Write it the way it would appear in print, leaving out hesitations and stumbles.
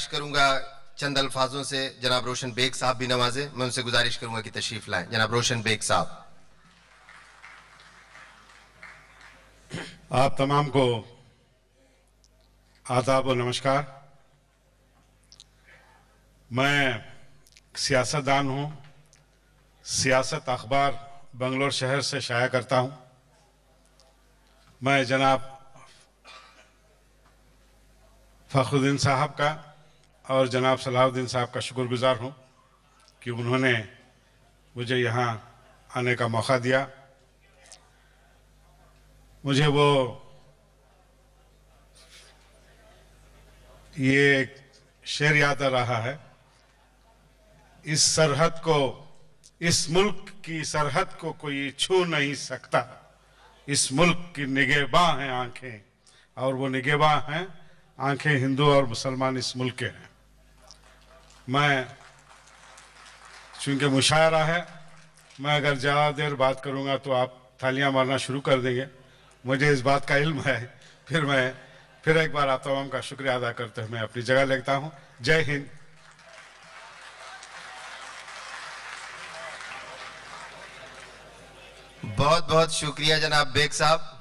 गुजारिश करूंगा चंद अल्फाजों से जनाब रोशन बेग साहब भी नवाजे। मैं उनसे गुजारिश करूंगा कि तशरीफ लाएं। जनाब रोशन बेग साहब। आप तमाम को आदाब और नमस्कार। मैं सियासतदान हूं। सियासत अखबार बंगलोर शहर से शाया करता हूं। मैं जनाब फखरुद्दीन साहब का और जनाब सलाहुद्दीन साहब का शुक्रगुजार हूं कि उन्होंने मुझे यहाँ आने का मौका दिया। मुझे वो ये शेर याद आ रहा है, इस सरहद को, इस मुल्क की सरहद को कोई छू नहीं सकता, इस मुल्क की निगहबां हैं आंखें, और वो निगहबां हैं आंखें हिंदू और मुसलमान इस मुल्क के हैं। मैं चूंकि मुशायरा है, मैं अगर ज़्यादा देर बात करूंगा तो आप तालियां मारना शुरू कर देंगे। मुझे इस बात का इल्म है। फिर एक बार आप तमाम का शुक्रिया अदा करते हुए मैं अपनी जगह लेता हूं। जय हिंद। बहुत बहुत शुक्रिया जनाब बेग साहब।